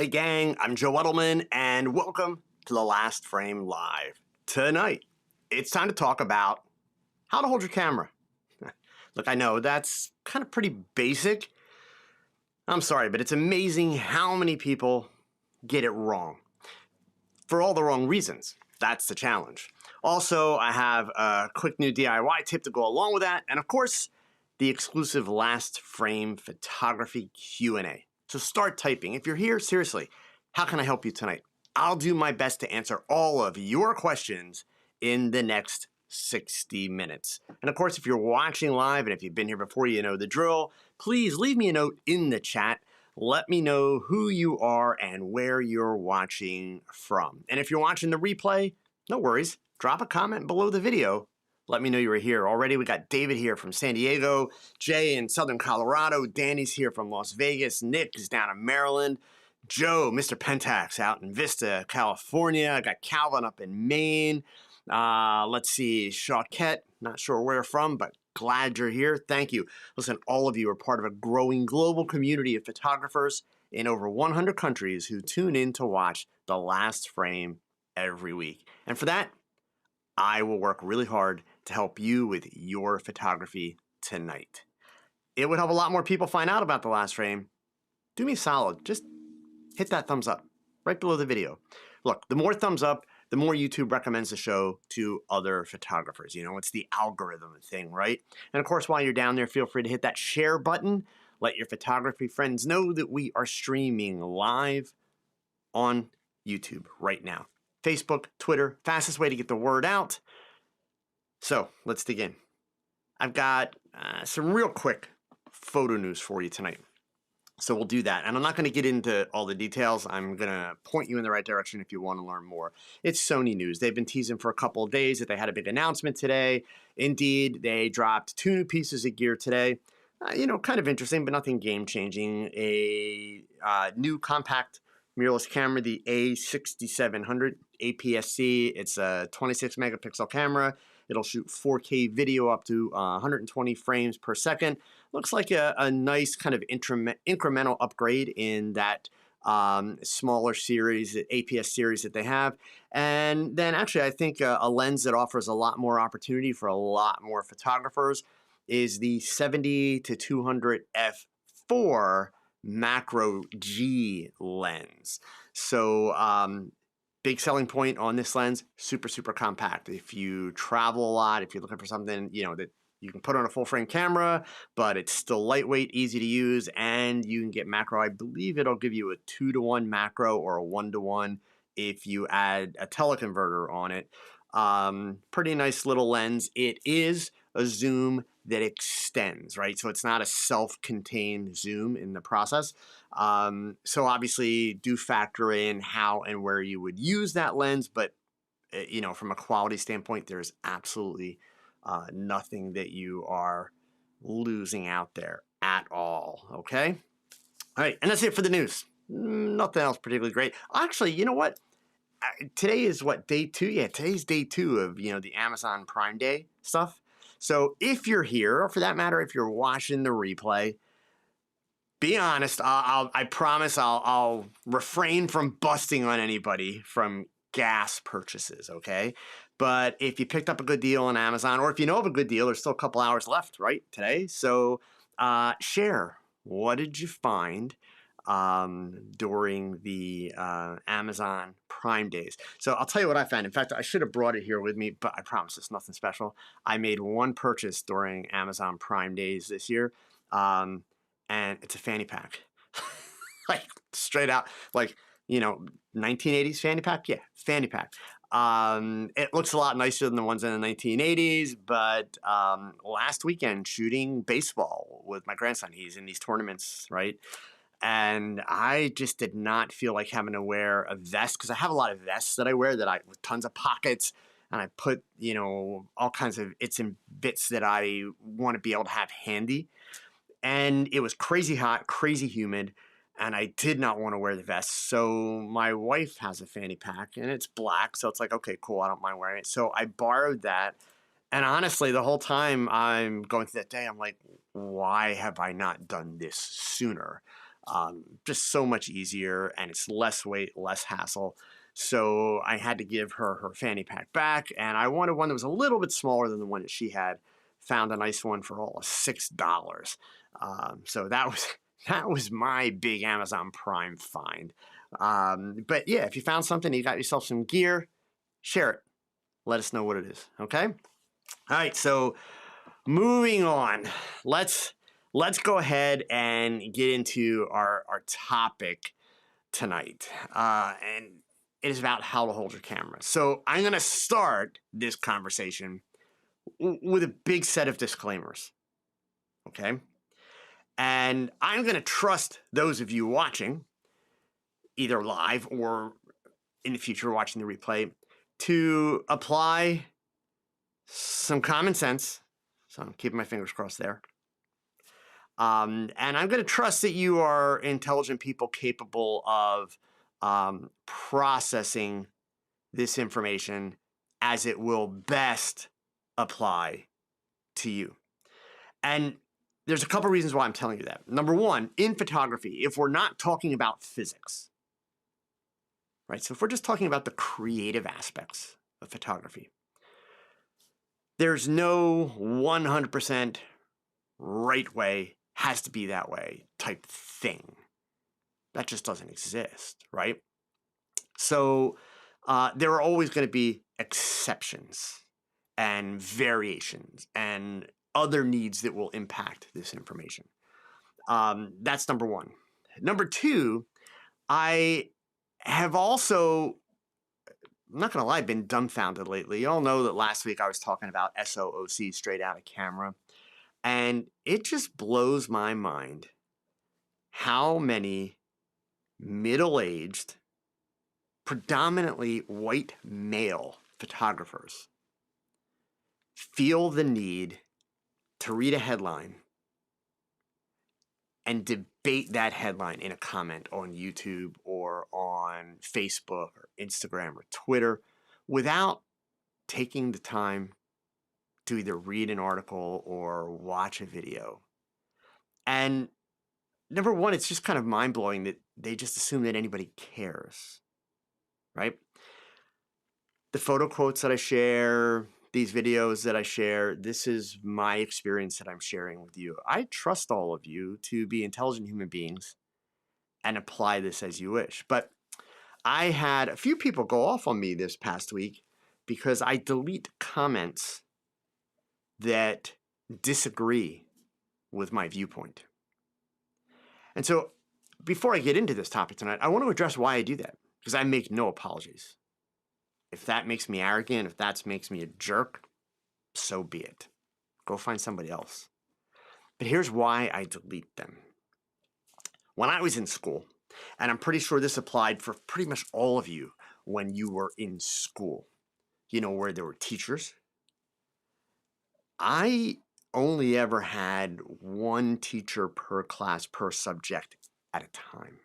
Hey gang, I'm Joe Edelman and welcome to The Last Frame Live. Tonight, it's time to talk about how to hold your camera. Look, I know that's kind of pretty basic. I'm sorry, but it's amazing how many people get it wrong. For all the wrong reasons. That's the challenge. Also, I have a quick new DIY tip to go along with that, and of course, the exclusive Last Frame Photography Q&A. So start typing. If you're here, seriously, how can I help you tonight? I'll do my best to answer all of your questions in the next 60 minutes. And of course, if you're watching live and if you've been here before, you know the drill. Please leave me a note in the chat. Let me know who you are and where you're watching from. And if you're watching the replay, no worries. Drop a comment below the video. Let me know you were here. Already we got David here from San Diego, Jay in Southern Colorado, Danny's here from Las Vegas, Nick is down in Maryland, Joe, Mr. Pentax out in Vista, California. I got Calvin up in Maine. Let's see, Shawkette, not sure where from, but glad you're here. Thank you. Listen, all of you are part of a growing global community of photographers in over 100 countries who tune in to watch The Last Frame every week. And for that, I will work really hard to help you with your photography tonight. It would help a lot more people find out about The Last Frame. Do me a solid, just hit that thumbs up right below the video. Look, the more thumbs up, the more YouTube recommends the show to other photographers. You know, it's the algorithm thing, right? And of course, while you're down there, feel free to hit that share button. Let your photography friends know that we are streaming live on YouTube right now. Facebook, Twitter, fastest way to get the word out. So let's dig in. I've got some real quick photo news for you tonight. So we'll do that. And I'm not going to get into all the details. I'm going to point you in the right direction if you want to learn more. It's Sony news. They've been teasing for a couple of days that they had a big announcement today. Indeed, they dropped 2 new pieces of gear today. Kind of interesting, but nothing game-changing. A new compact mirrorless camera, the A6700 APS-C. It's a 26 megapixel camera. It'll shoot 4K video up to 120 frames per second. Looks like a nice kind of incremental upgrade in that smaller series, the APS series that they have. And then actually, I think a lens that offers a lot more opportunity for a lot more photographers is the 70-200 f4 macro G lens. So big selling point on this lens, super, super compact. If you travel a lot, if you're looking for something, that you can put on a full frame camera, but it's still lightweight, easy to use, and you can get macro. I believe it'll give you a 2-to-1 macro or a 1-to-1 if you add a teleconverter on it. Pretty nice little lens. It is a zoom that extends, right? So it's not a self-contained zoom in the process. So obviously do factor in how and where you would use that lens, but from a quality standpoint, there's absolutely nothing that you are losing out there at all, okay? All right, and that's it for the news. Nothing else particularly great. Actually, you know what? Today is what, day 2? Yeah, today's day 2 of, the Amazon Prime Day stuff. So if you're here, or for that matter, if you're watching the replay, be honest. I promise I'll refrain from busting on anybody from gas purchases, okay? But if you picked up a good deal on Amazon, or if you know of a good deal, there's still a couple hours left, right, today? So share. What did you find during the Amazon Prime days? So I'll tell you what I found. In fact, I should have brought it here with me, but I promise it's nothing special. I made one purchase during Amazon Prime days this year, and it's a fanny pack. Like straight out, 1980s fanny pack? Yeah, fanny pack. It looks a lot nicer than the ones in the 1980s, but last weekend shooting baseball with my grandson, he's in these tournaments, right? And I just did not feel like having to wear a vest, because I have a lot of vests that I wear with tons of pockets, and I put, all kinds of its and bits that I want to be able to have handy. And it was crazy hot, crazy humid, and I did not want to wear the vest. So my wife has a fanny pack, and it's black, so it's like, okay, cool, I don't mind wearing it. So I borrowed that, and honestly, the whole time I'm going through that day, I'm like, why have I not done this sooner? Just so much easier, and it's less weight, less hassle. So I had to give her her fanny pack back, and I wanted one that was a little bit smaller than the one that she had. Found a nice one for all of $6. So that was that was my big Amazon Prime find. But yeah, if you found something, you got yourself some gear, share it. Let us know what it is. Okay. All right. So moving on, let's go ahead and get into our topic tonight, and it is about how to hold your camera. So I'm going to start this conversation with a big set of disclaimers. Okay. And I'm going to trust those of you watching, either live or in the future watching the replay, to apply some common sense. So I'm keeping my fingers crossed there. And I'm going to trust that you are intelligent people capable of processing this information as it will best apply to you. And there's a couple reasons why I'm telling you that. Number one, in photography, if we're not talking about physics, right? So if we're just talking about the creative aspects of photography, there's no 100% right way, has to be that way type thing. That just doesn't exist, right? So there are always going to be exceptions and variations and other needs that will impact this information. That's number one. Number two, I have also, I'm not going to lie, been dumbfounded lately. You all know that last week I was talking about SOOC, straight out of camera. And it just blows my mind how many middle-aged, predominantly white male photographers feel the need to read a headline and debate that headline in a comment on YouTube or on Facebook or Instagram or Twitter without taking the time to either read an article or watch a video. And number one, it's just kind of mind-blowing that they just assume that anybody cares, right? The photo quotes that I share, these videos that I share, this is my experience that I'm sharing with you. I trust all of you to be intelligent human beings and apply this as you wish. But I had a few people go off on me this past week because I delete comments that disagree with my viewpoint. And so before I get into this topic tonight, I want to address why I do that, because I make no apologies. If that makes me arrogant, if that makes me a jerk, so be it. Go find somebody else. But here's why I delete them. When I was in school, and I'm pretty sure this applied for pretty much all of you when you were in school, you know, where there were teachers, I only ever had one teacher per class, per subject at a time.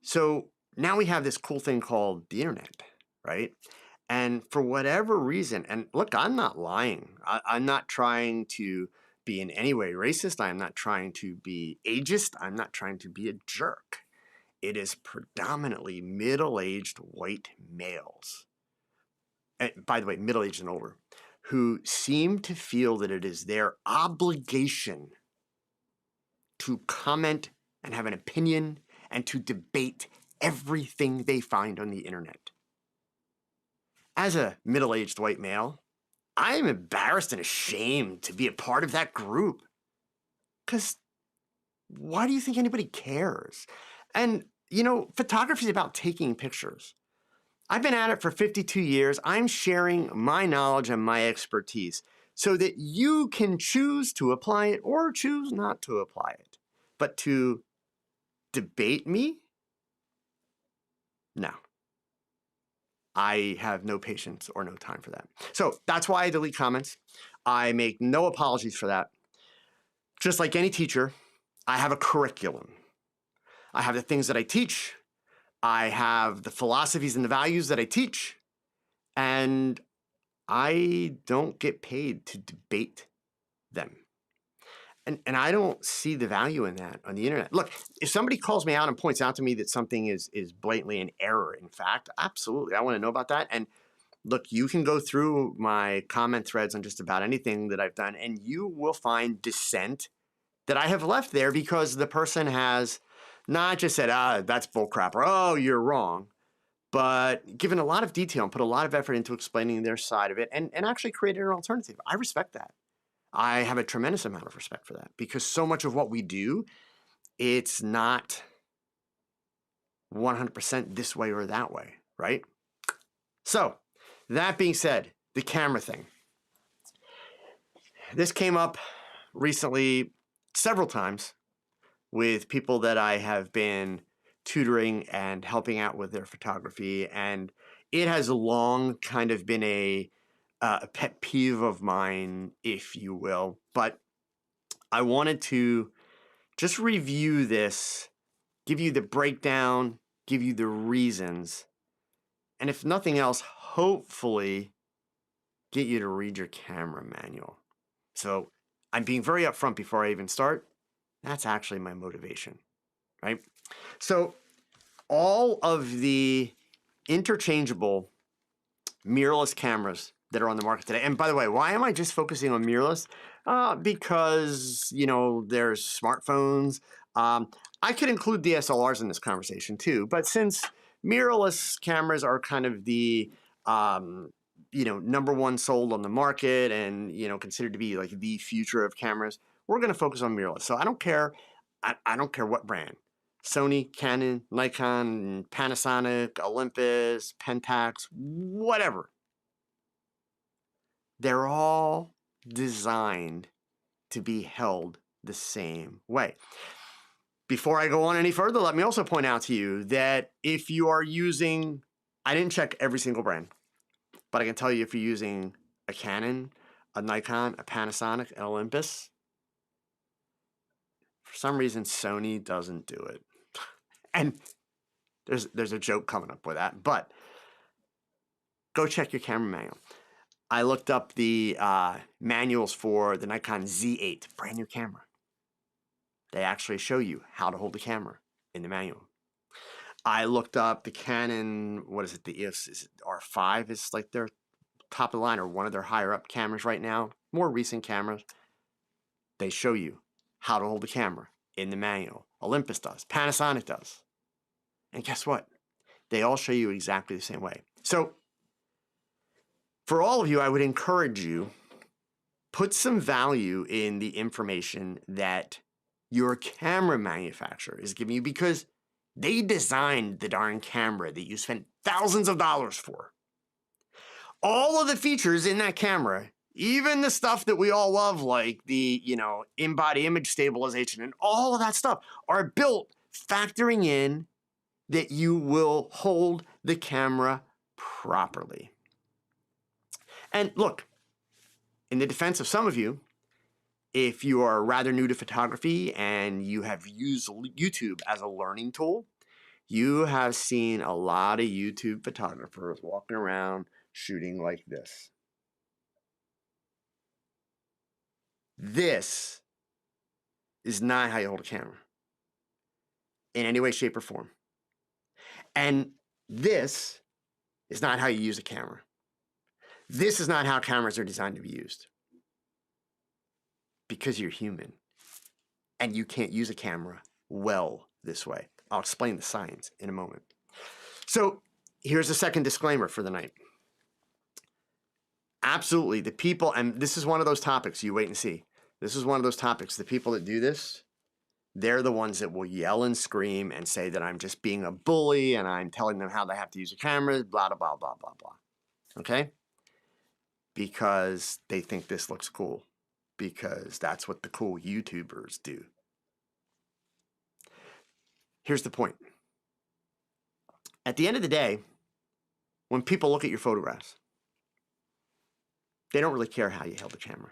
So now we have this cool thing called the internet, right? And for whatever reason, and look, I'm not lying. I'm not trying to be in any way racist. I'm not trying to be ageist. I'm not trying to be a jerk. It is predominantly middle-aged white males, and by the way, middle-aged and older, who seem to feel that it is their obligation to comment and have an opinion and to debate everything they find on the internet. As a middle-aged white male, I am embarrassed and ashamed to be a part of that group. Because why do you think anybody cares? And, you know, photography is about taking pictures. I've been at it for 52 years. I'm sharing my knowledge and my expertise so that you can choose to apply it or choose not to apply it. But to debate me? No. I have no patience or no time for that. So that's why I delete comments. I make no apologies for that. Just like any teacher, I have a curriculum. I have the things that I teach. I have the philosophies and the values that I teach. And I don't get paid to debate them. And I don't see the value in that on the internet. Look, if somebody calls me out and points out to me that something is blatantly an error, in fact, absolutely, I want to know about that. And look, you can go through my comment threads on just about anything that I've done, and you will find dissent that I have left there because the person has not just said, that's bullcrap, or oh, you're wrong, but given a lot of detail and put a lot of effort into explaining their side of it and actually created an alternative. I respect that. I have a tremendous amount of respect for that because so much of what we do, it's not 100% this way or that way, right? So, that being said, the camera thing. This came up recently several times with people that I have been tutoring and helping out with their photography, and it has long kind of been a pet peeve of mine, if you will. But I wanted to just review this, give you the breakdown, give you the reasons, and if nothing else, hopefully get you to read your camera manual. So I'm being very upfront before I even start. That's actually my motivation, right? So all of the interchangeable mirrorless cameras that are on the market today. And by the way, why am I just focusing on mirrorless? Because, there's smartphones. I could include DSLRs in this conversation too, but since mirrorless cameras are kind of the, number one sold on the market and, considered to be like the future of cameras, we're going to focus on mirrorless. So I don't care. I don't care what brand. Sony, Canon, Nikon, Panasonic, Olympus, Pentax, whatever. They're all designed to be held the same way. Before I go on any further, let me also point out to you that if you are using, I didn't check every single brand, but I can tell you if you're using a Canon, a Nikon, a Panasonic, an Olympus, for some reason Sony doesn't do it. And there's a joke coming up with that, but go check your camera manual. I looked up the manuals for the Nikon Z8, brand new camera. They actually show you how to hold the camera in the manual. I looked up the Canon, what is it, the EOS is it R5 is like their top of the line or one of their higher up cameras right now, more recent cameras. They show you how to hold the camera in the manual. Olympus does, Panasonic does. And guess what? They all show you exactly the same way. So for all of you, I would encourage you, put some value in the information that your camera manufacturer is giving you because they designed the darn camera that you spent thousands of dollars for. All of the features in that camera, even the stuff that we all love, like the, in-body image stabilization and all of that stuff, are built factoring in that you will hold the camera properly. And look, in the defense of some of you, if you are rather new to photography and you have used YouTube as a learning tool, you have seen a lot of YouTube photographers walking around shooting like this. This is not how you hold a camera in any way, shape, or form. And this is not how you use a camera. This is not how cameras are designed to be used. Because you're human. And you can't use a camera well this way. I'll explain the science in a moment. So here's a second disclaimer for the night. Absolutely, the people, and this is one of those topics, you wait and see. This is one of those topics, the people that do this, they're the ones that will yell and scream and say that I'm just being a bully and I'm telling them how they have to use a camera, blah, blah, blah, blah, blah, blah. Okay? Because they think this looks cool. Because that's what the cool YouTubers do. Here's the point. At the end of the day, when people look at your photographs, they don't really care how you held the camera.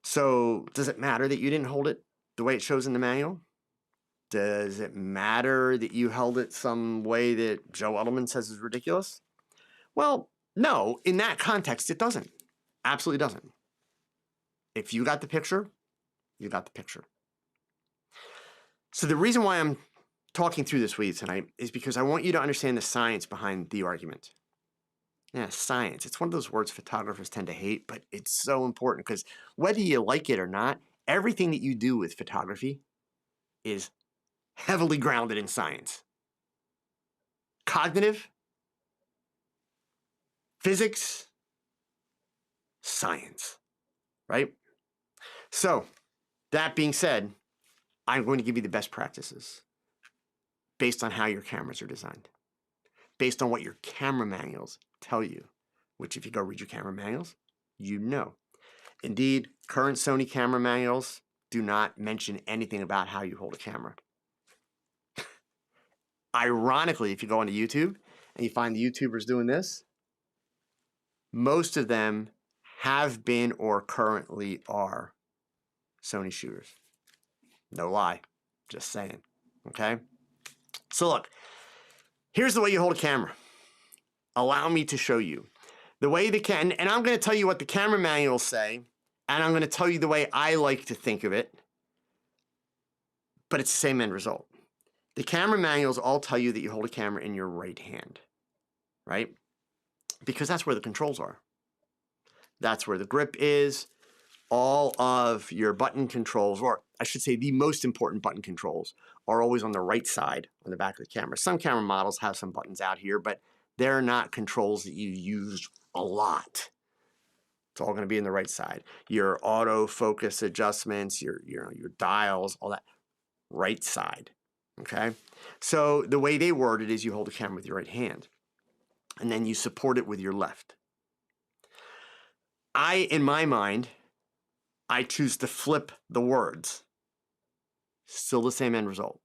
So does it matter that you didn't hold it the way it shows in the manual? Does it matter that you held it some way that Joe Edelman says is ridiculous? Well, no, in that context, it doesn't. Absolutely doesn't. If you got the picture, You got the picture. So the reason why I'm talking through this with you tonight is because I want you to understand the science behind the argument. Yeah, science. It's one of those words photographers tend to hate, but it's so important because whether you like it or not, everything that you do with photography is heavily grounded in science. Cognitive, physics, science, right? So, that being said, I'm going to give you the best practices based on how your cameras are designed, based on what your camera manuals tell you, which if you go read your camera manuals, you know. Indeed, current Sony camera manuals do not mention anything about how you hold a camera. Ironically, if you go onto YouTube and you find the YouTubers doing this, most of them have been or currently are Sony shooters. No lie, just saying, okay? So look, here's the way you hold a camera. Allow me to show you. The way they can, and I'm going to tell you what the camera manuals say, and I'm going to tell you the way I like to think of it, but it's the same end result. The camera manuals all tell you that you hold a camera in your right hand, right? Because that's where the controls are. That's where the grip is. All of your button controls, or I should say the most important button controls, are always on the right side on the back of the camera. Some camera models have some buttons out here, but they're not controls that you use a lot. It's all going to be in the right side. Your autofocus adjustments, your dials, all that, right side. Okay? So the way they word it is you hold the camera with your right hand, and then you support it with your left. In my mind, I choose to flip the words. Still the same end result.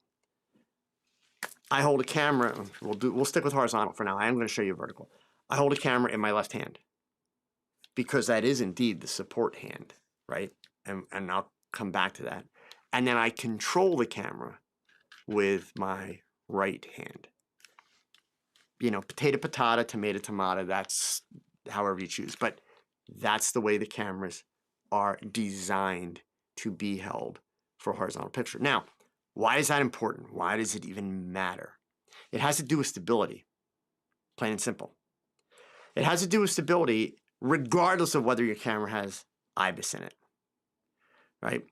I hold a camera. We'll stick with horizontal for now. I am going to show you vertical. I hold a camera in my left hand because that is indeed the support hand, right? And I'll come back to that. And then I control the camera with my right hand. You know, potato, patata, tomato, tomato. That's however you choose. But that's the way the cameras are designed to be held for a horizontal picture. Now, why is that important? Why does it even matter? It has to do with stability, plain and simple. It has to do with stability regardless of whether your camera has IBIS in it, right?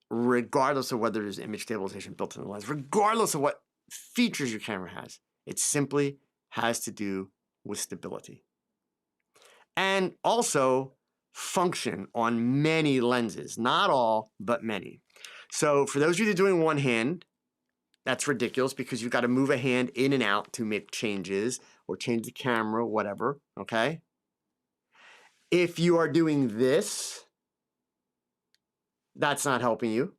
Regardless of whether there's image stabilization built in the lens, regardless of what features your camera has, it simply has to do with stability. And also function on many lenses, not all, but many. So for those of you that are doing one hand, that's ridiculous because you've got to move a hand in and out to make changes or change the camera, whatever, okay? If you are doing this, that's not helping you.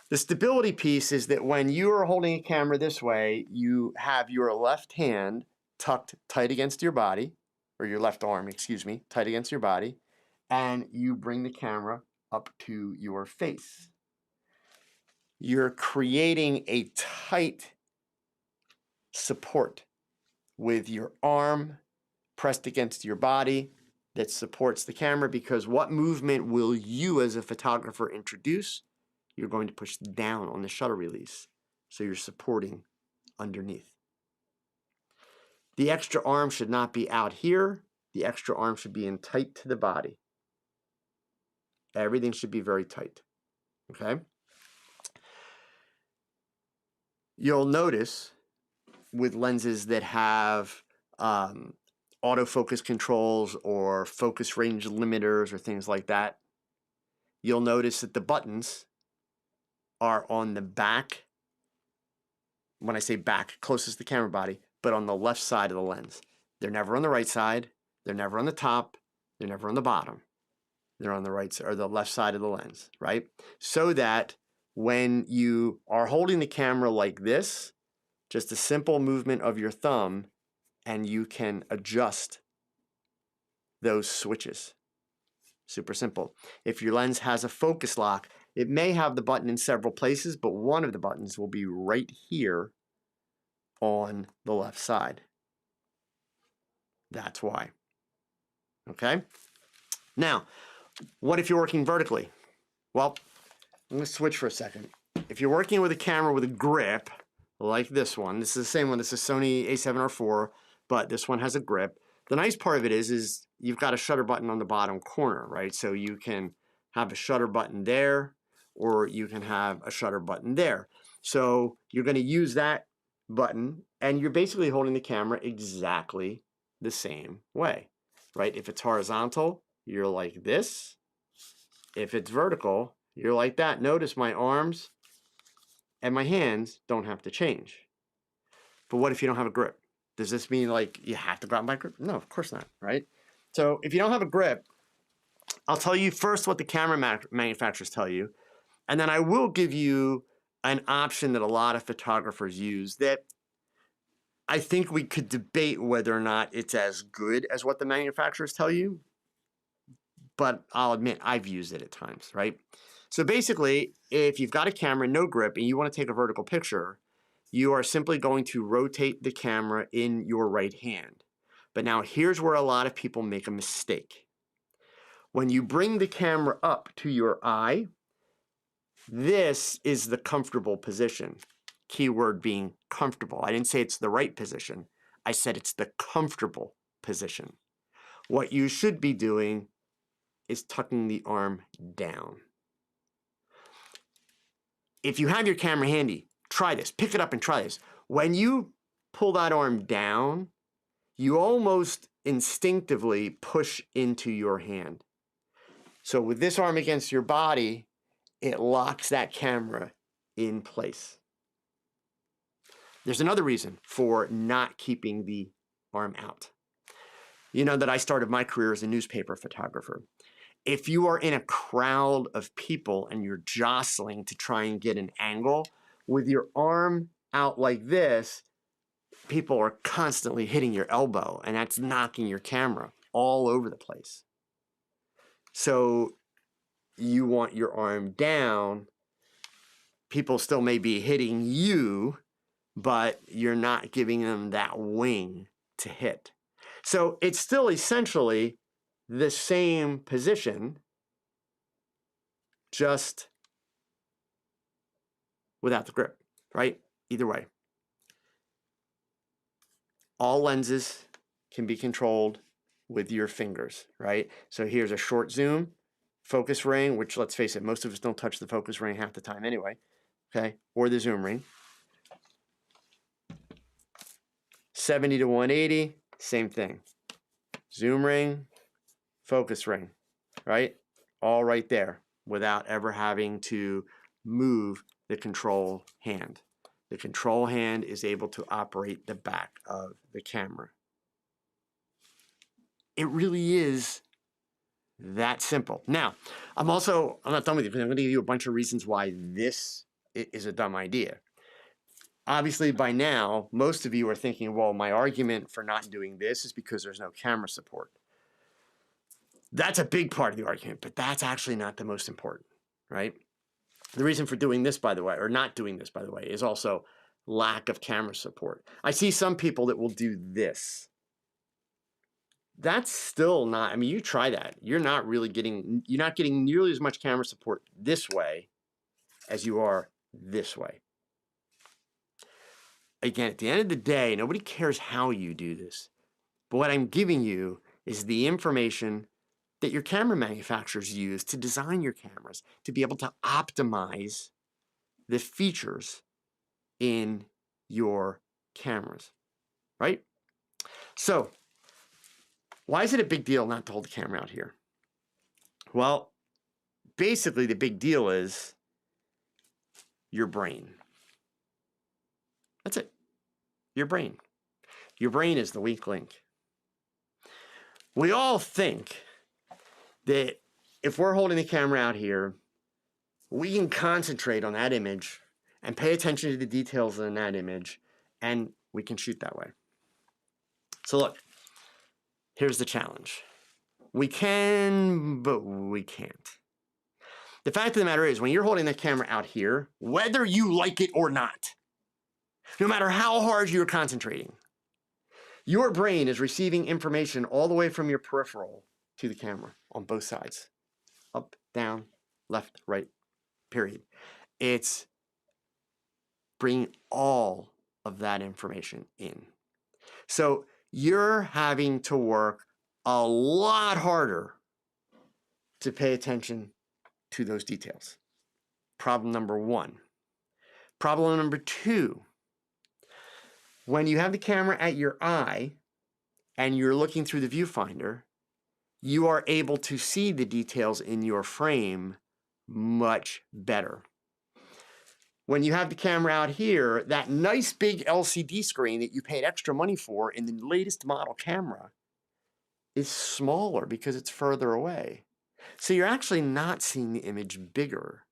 The stability piece is that when you are holding a camera this way, you have your left hand tucked tight against your body, or your left arm, excuse me, tight against your body, and you bring the camera up to your face. You're creating a tight support with your arm pressed against your body that supports the camera, because what movement will you as a photographer introduce? You're going to push down on the shutter release. So you're supporting underneath. The extra arm should not be out here. The extra arm should be in tight to the body. Everything should be very tight. Okay? You'll notice with lenses that have autofocus controls or focus range limiters or things like that, you'll notice that the buttons are on the back. When I say back, closest to the camera body, but on the left side of the lens. They're never on the right side. They're never on the top. They're never on the bottom. They're on the right or the left side of the lens, right? So that when you are holding the camera like this, just a simple movement of your thumb and you can adjust those switches. Super simple. If your lens has a focus lock, it may have the button in several places, but one of the buttons will be right here on the left side. That's why. Okay? Now, what if you're working vertically? Well, I'm going to switch for a second. If you're working with a camera with a grip, like this one, this is the same one. This is Sony A7R4, but this one has a grip. The nice part of it is you've got a shutter button on the bottom corner, right? So you can have a shutter button there, or you can have a shutter button there. So you're going to use that button, and you're basically holding the camera exactly the same way, right? If it's horizontal, you're like this. If it's vertical, you're like that. Notice my arms and my hands don't have to change. But what if you don't have a grip? Does this mean like you have to grab my grip? No, of course not, right? So if you don't have a grip, I'll tell you first what the camera manufacturers tell you, and then I will give you an option that a lot of photographers use that I think we could debate whether or not it's as good as what the manufacturers tell you, but I'll admit I've used it at times, right? So basically, if you've got a camera, no grip, and you want to take a vertical picture, you are simply going to rotate the camera in your right hand. But now here's where a lot of people make a mistake. When you bring the camera up to your eye, this is the comfortable position. Keyword being comfortable. I didn't say it's the right position. I said it's the comfortable position. What you should be doing is tucking the arm down. If you have your camera handy, try this. Pick it up and try this. When you pull that arm down, you almost instinctively push into your hand. So with this arm against your body, it locks that camera in place. There's another reason for not keeping the arm out. You know that I started my career as a newspaper photographer. If you are in a crowd of people and you're jostling to try and get an angle, with your arm out like this, people are constantly hitting your elbow, and that's knocking your camera all over the place. So you want your arm down. People still may be hitting you, but you're not giving them that wing to hit. So it's still essentially the same position, just without the grip, right? Either way. All lenses can be controlled with your fingers, right? So here's a short zoom, focus ring, which let's face it, most of us don't touch the focus ring half the time anyway, okay? Or the zoom ring. 70 to 180, same thing. Zoom ring, focus ring, right? All right there without ever having to move the control hand. The control hand is able to operate the back of the camera. It really is that simple. Now, I'm not done with you because I'm going to give you a bunch of reasons why this is a dumb idea. Obviously, by now, most of you are thinking, well, my argument for not doing this is because there's no camera support. That's a big part of the argument, but that's actually not the most important, right? The reason for doing this, by the way, or not doing this, by the way, is also lack of camera support. I see some people that will do this. That's still not, I mean, you try that. You're not getting nearly as much camera support this way as you are this way. Again, at the end of the day, nobody cares how you do this. But what I'm giving you is the information that your camera manufacturers use to design your cameras, to be able to optimize the features in your cameras, right? So, why is it a big deal not to hold the camera out here? Well, basically the big deal is your brain. That's it. Your brain. Your brain is the weak link. We all think that if we're holding the camera out here, we can concentrate on that image and pay attention to the details in that image, and we can shoot that way. So look, here's the challenge. We can, but we can't. The fact of the matter is, when you're holding the camera out here, whether you like it or not, no matter how hard you're concentrating, your brain is receiving information all the way from your peripheral to the camera on both sides. Up, down, left, right, period. It's bringing all of that information in. So you're having to work a lot harder to pay attention to those details. Problem number one. Problem number two, when you have the camera at your eye and you're looking through the viewfinder, you are able to see the details in your frame much better. When you have the camera out here, that nice big LCD screen that you paid extra money for in the latest model camera is smaller because it's further away. So you're actually not seeing the image bigger.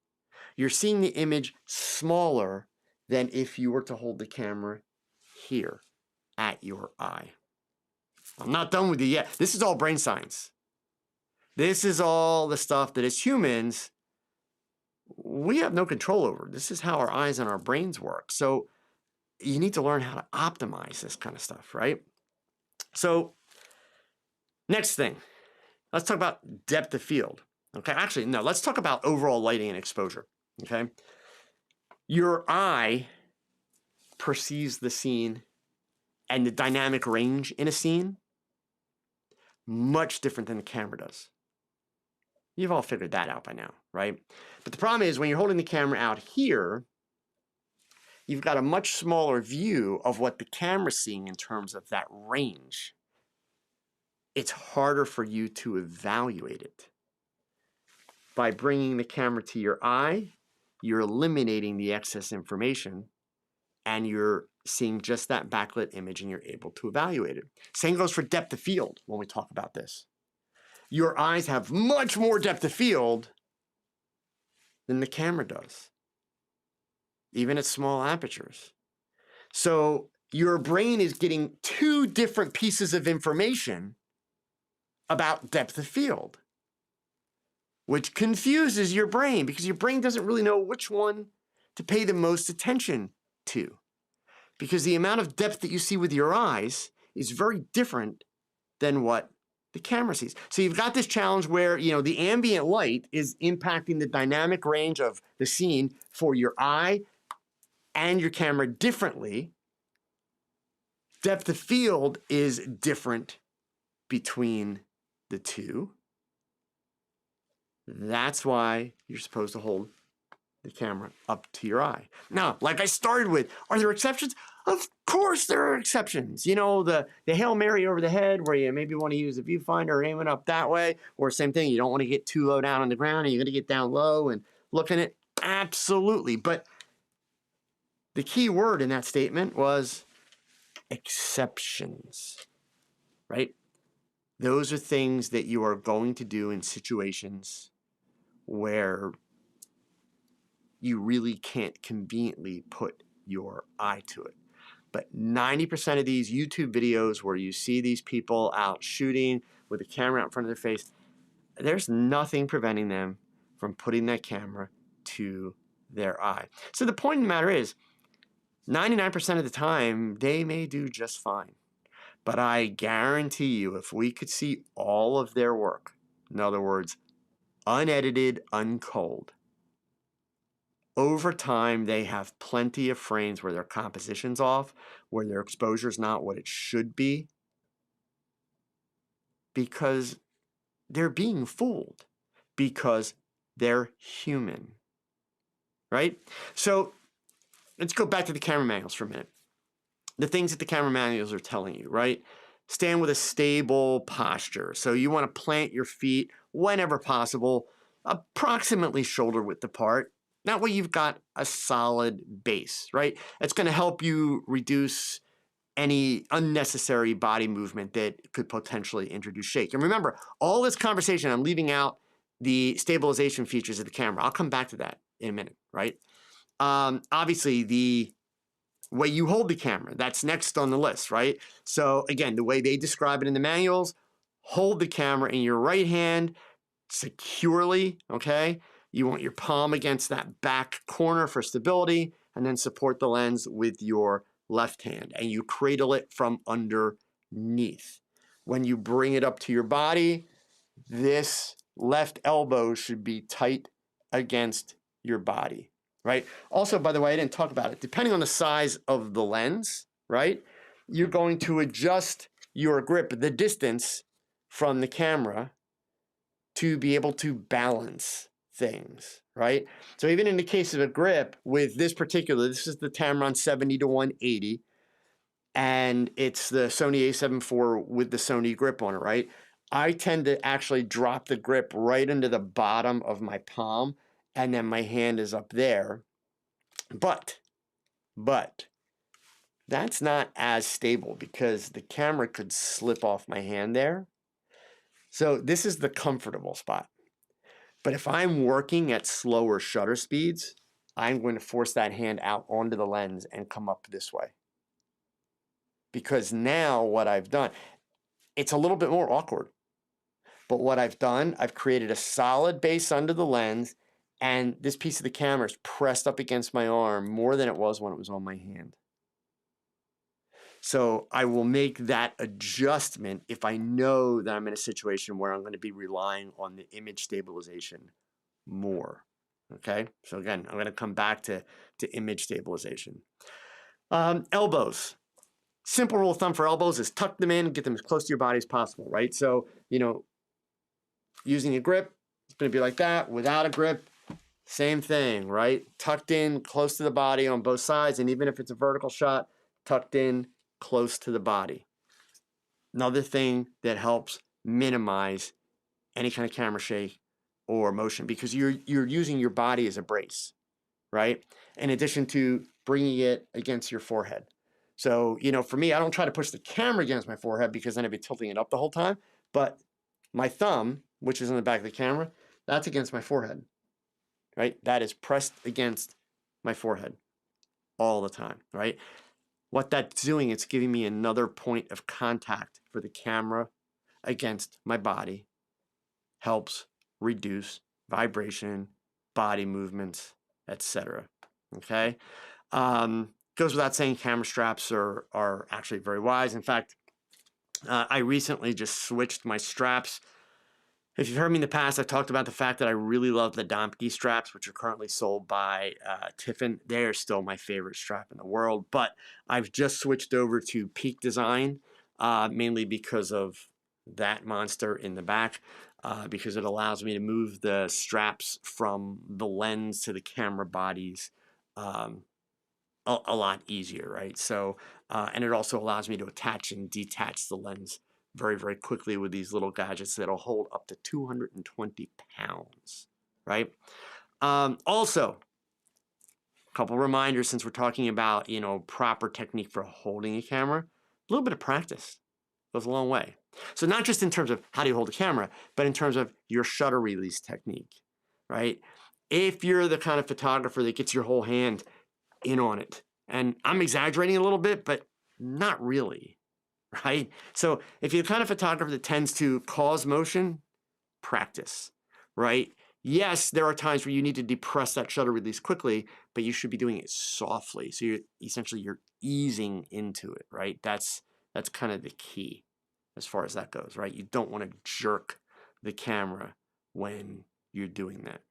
You're seeing the image smaller than if you were to hold the camera here at your eye. I'm not done with you yet. This is all brain science. This is all the stuff that as humans, we have no control over. This is how our eyes and our brains work. So you need to learn how to optimize this kind of stuff, right? So next thing, let's talk about depth of field. Okay, actually, no, let's talk about overall lighting and exposure. Okay, your eye perceives the scene and the dynamic range in a scene much different than the camera does. You've all figured that out by now, right? But the problem is when you're holding the camera out here, you've got a much smaller view of what the camera's seeing in terms of that range. It's harder for you to evaluate it. By bringing the camera to your eye, you're eliminating the excess information and you're seeing just that backlit image and you're able to evaluate it. Same goes for depth of field when we talk about this. Your eyes have much more depth of field than the camera does, even at small apertures. So your brain is getting two different pieces of information about depth of field, which confuses your brain because your brain doesn't really know which one to pay the most attention to. Because the amount of depth that you see with your eyes is very different than what the camera sees. So you've got this challenge where, the ambient light is impacting the dynamic range of the scene for your eye and your camera differently. Depth of field is different between the two. That's why you're supposed to hold the camera up to your eye. Now, like I started with, are there exceptions? Of course there are exceptions. The Hail Mary over the head where you maybe want to use a viewfinder or aim it up that way, or same thing, you don't want to get too low down on the ground and you're going to get down low and look at it. Absolutely. But the key word in that statement was exceptions, right? Those are things that you are going to do in situations where you really can't conveniently put your eye to it. But 90% of these YouTube videos where you see these people out shooting with a camera out in front of their face, there's nothing preventing them from putting that camera to their eye. So the point of the matter is, 99% of the time, they may do just fine. But I guarantee you, if we could see all of their work, in other words, unedited, unculled, over time, they have plenty of frames where their composition's off, where their exposure's not what it should be, because they're being fooled, because they're human, right? So let's go back to the camera manuals for a minute. The things that the camera manuals are telling you, right? Stand with a stable posture. So you want to plant your feet whenever possible, approximately shoulder width apart. That way you've got a solid base, right? It's going to help you reduce any unnecessary body movement that could potentially introduce shake. And remember, all this conversation, I'm leaving out the stabilization features of the camera. I'll come back to that in a minute, right? Obviously, the way you hold the camera, that's next on the list, right? So again, the way they describe it in the manuals, hold the camera in your right hand securely, okay? You want your palm against that back corner for stability, and then support the lens with your left hand, and you cradle it from underneath. When you bring it up to your body, this left elbow should be tight against your body, right? Also, by the way, I didn't talk about it. Depending on the size of the lens, right, you're going to adjust your grip, the distance from the camera, to be able to balance things, right? So even in the case of a grip with this particular, this is the Tamron 70 to 180, and it's the Sony a7 IV with the Sony grip on it, right? I tend to actually drop the grip right into the bottom of my palm, and then my hand is up there. But that's not as stable because the camera could slip off my hand there. So this is the comfortable spot. But if I'm working at slower shutter speeds, I'm going to force that hand out onto the lens and come up this way. Because now what I've done, it's a little bit more awkward. But what I've done, I've created a solid base under the lens, and this piece of the camera is pressed up against my arm more than it was when it was on my hand. So I will make that adjustment if I know that I'm in a situation where I'm going to be relying on the image stabilization more. Okay, so again, I'm going to come back to image stabilization. Elbows. Simple rule of thumb for elbows is tuck them in and get them as close to your body as possible, right? So, using a grip, it's going to be like that. Without a grip, same thing, right? Tucked in, close to the body on both sides, and even if it's a vertical shot, tucked in, close to the body. Another thing that helps minimize any kind of camera shake or motion, because you're using your body as a brace, right? In addition to bringing it against your forehead. So, for me, I don't try to push the camera against my forehead because then I'd be tilting it up the whole time. But my thumb, which is in the back of the camera, that's against my forehead, right? That is pressed against my forehead all the time, right? What that's doing, it's giving me another point of contact for the camera against my body. Helps reduce vibration, body movements, etc. Okay? Goes without saying, camera straps are actually very wise. In fact, I recently just switched my straps. If you've heard me in the past, I've talked about the fact that I really love the Domke straps, which are currently sold by Tiffin. They are still my favorite strap in the world, but I've just switched over to Peak Design, mainly because of that monster in the back, because it allows me to move the straps from the lens to the camera bodies a lot easier, right? So, and it also allows me to attach and detach the lens very, very quickly with these little gadgets that'll hold up to 220 pounds, right? Also, a couple reminders since we're talking about, proper technique for holding a camera. A little bit of practice goes a long way. So not just in terms of how do you hold a camera, but in terms of your shutter release technique, right? If you're the kind of photographer that gets your whole hand in on it, and I'm exaggerating a little bit, but not really, right? So if you're the kind of photographer that tends to cause motion, practice, right? Yes, there are times where you need to depress that shutter release quickly, but you should be doing it softly. So you're easing into it, right? That's kind of the key as far as that goes, right? You don't want to jerk the camera when you're doing that.